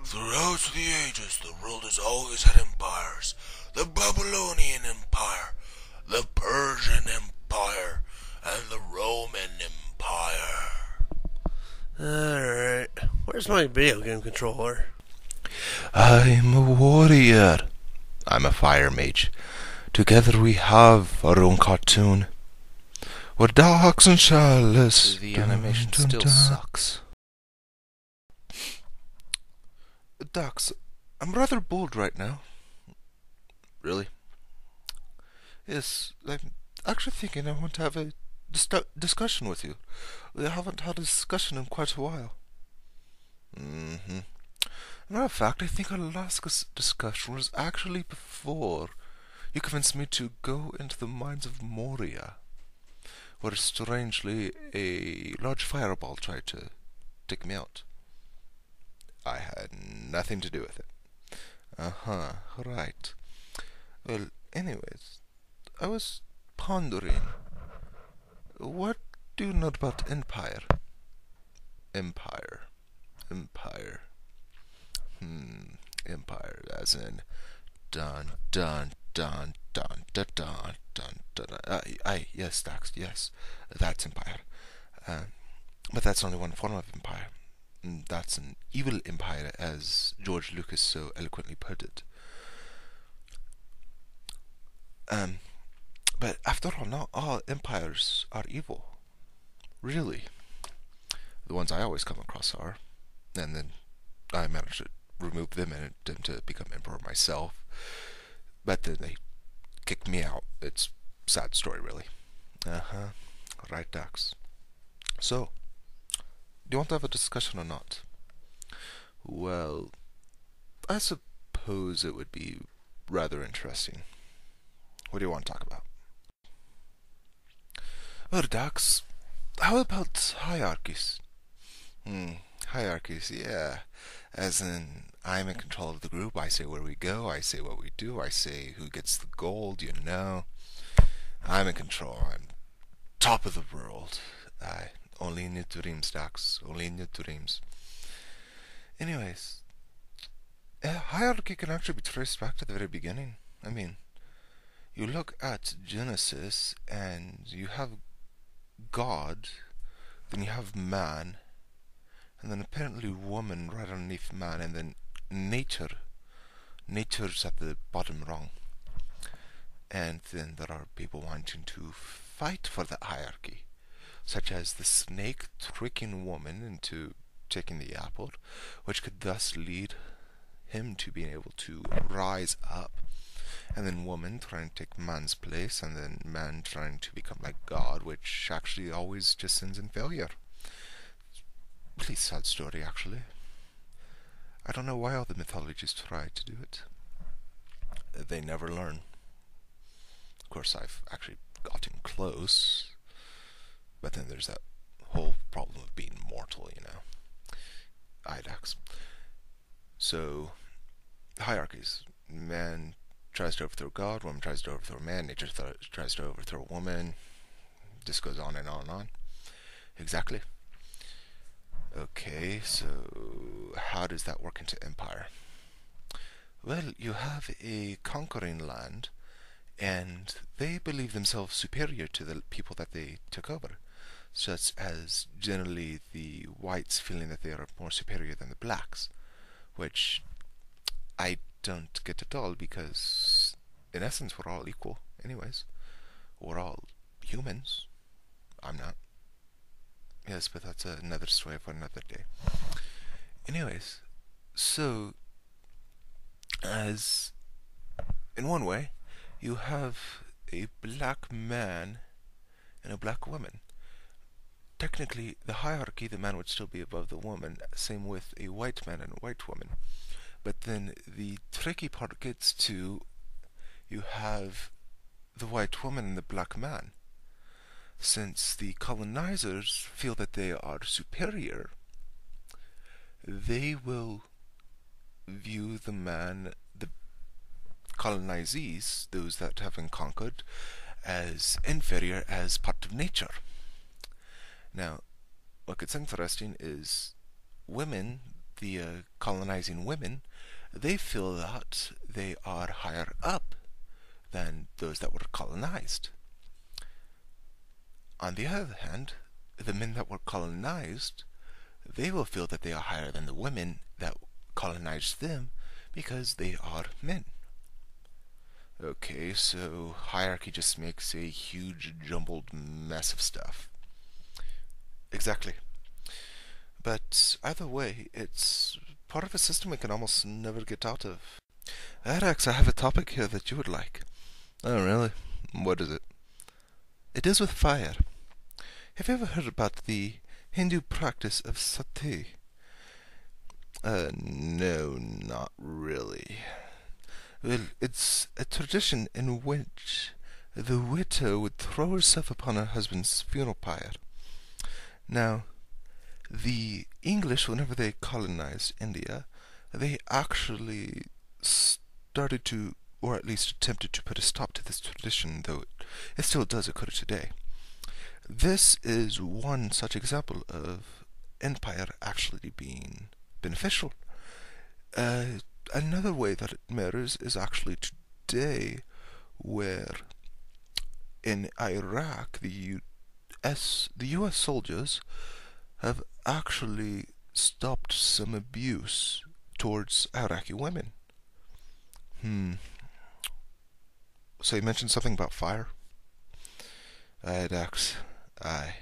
Throughout the ages, the world has always had empires. The Babylonian Empire, the Persian Empire, and the Roman Empire. Alright, where's my video game controller? I'm a warrior. I'm a fire mage. Together we have our own cartoon. We're Dax and Chaelis. The animation still sucks. Dax, I'm rather bored right now. Really? Yes, I'm actually thinking I want to have a discussion with you. We haven't had a discussion in quite a while. Matter of fact, I think our last discussion was actually before you convinced me to go into the mines of Moria, where strangely a large fireball tried to take me out. I had nothing to do with it. Right. Well, anyways, I was pondering, what do you know about Empire? Empire. Empire, as in dun dun dun dun dun dun dun dun. Yes, Dax, yes, that's Empire. But that's only one form of empire. That's an evil empire, as George Lucas so eloquently put it. But after all, not all empires are evil. Really. The ones I always come across are. And then I managed to remove them and attempt to become emperor myself. But then they kicked me out. It's a sad story, really. Right, Dax. So, do you want to have a discussion or not? Well, I suppose it would be rather interesting. What do you want to talk about? Well, Dax, how about hierarchies? Hierarchies, yeah. As in, I'm in control of the group. I say where we go. I say what we do. I say who gets the gold, you know. I'm in control. I'm top of the world. Only in your dreams, Dax. Only in your dreams. Anyways, hierarchy can actually be traced back to the very beginning. I mean, you look at Genesis and you have God, then you have man, and then apparently woman right underneath man, and then nature. Nature's at the bottom rung. And then there are people wanting to fight for that hierarchy, such as the snake tricking woman into taking the apple, which could thus lead him to being able to rise up, and then woman trying to take man's place, and then man trying to become like God, which actually always just ends in failure. Really sad story, actually. I don't know why all the mythologies try to do it. They never learn. Of course, I've actually gotten close, but then there's that whole problem of being mortal, you know. Dax. So, hierarchies. Man tries to overthrow God, woman tries to overthrow man, nature tries to overthrow woman. This goes on and on and on. Exactly. Okay, so how does that work into empire? Well, you have a conquering land, and they believe themselves superior to the people that they took over, such as generally the whites feeling that they are more superior than the blacks, which I don't get at all, because in essence we're all equal anyways. We're all humans. I'm not. Yes, but that's another story for another day. Anyways, so as in one way you have a black man and a black woman. Technically, the hierarchy, the man would still be above the woman, same with a white man and a white woman. But then the tricky part gets to, you have the white woman and the black man. Since the colonizers feel that they are superior, they will view the man, the colonizees, those that have been conquered, as inferior, as part of nature. Now, what gets interesting is women the colonizing women, they feel that they are higher up than those that were colonized. On the other hand, the men that were colonized, they will feel that they are higher than the women that colonized them because they are men. Okay, so hierarchy just makes a huge jumbled mess of stuff. Exactly. But either way, it's part of a system we can almost never get out of. Dax, I have a topic here that you would like. Oh, really? What is it? It is with fire. Have you ever heard about the Hindu practice of sati? No, not really. Well, it's a tradition in which the widow would throw herself upon her husband's funeral pyre. Now, the English, whenever they colonized India, they actually started to, or at least attempted to put a stop to this tradition, though it still does occur today. This is one such example of empire actually being beneficial. Another way that it matters is actually today, where in Iraq, the U.S. soldiers have actually stopped some abuse towards Iraqi women. So you mentioned something about fire? Aye, Dax. Aye.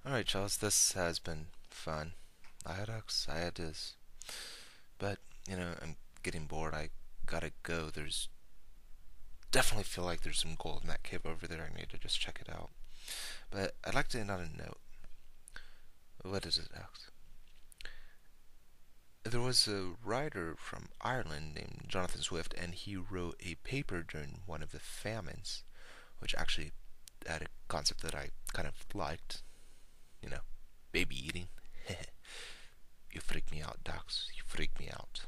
Alright, Charles, this has been fun. Aye, Dax. Aye, it is. But, I'm getting bored. I gotta go. There's definitely feel like there's some gold in that cave over there. I need to just check it out. But I'd like to end on a note. What is it, Alex? There was a writer from Ireland named Jonathan Swift, and he wrote a paper during one of the famines, which actually had a concept that I kind of liked. Baby eating. You freak me out, Dax. You freak me out.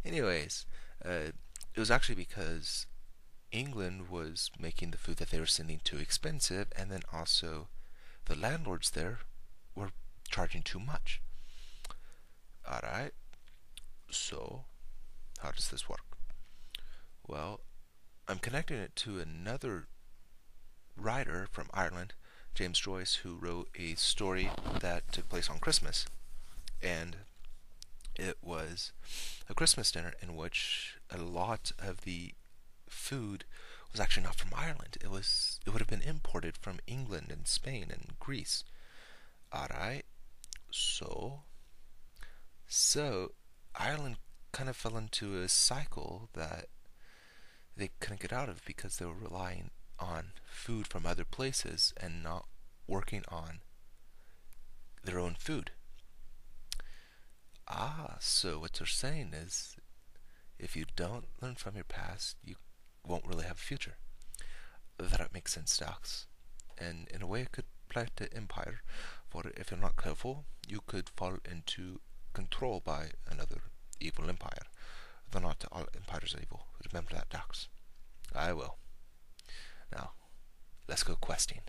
Anyways, it was actually because England was making the food that they were sending too expensive, and then also the landlords there were charging too much. Alright, so how does this work? Well, I'm connecting it to another writer from Ireland, James Joyce, who wrote a story that took place on Christmas. And it was a Christmas dinner in which a lot of the food was actually not from Ireland. It would have been imported from England and Spain and Greece. Alright, so Ireland kind of fell into a cycle that they couldn't get out of because they were relying on food from other places and not working on their own food. So what they're saying is, if you don't learn from your past, you won't really have a future. That makes sense, Dax. And in a way, it could apply to empire. For if you're not careful, you could fall into control by another evil empire. Though not all empires are evil. Remember that, Dax. I will. Now, let's go questing.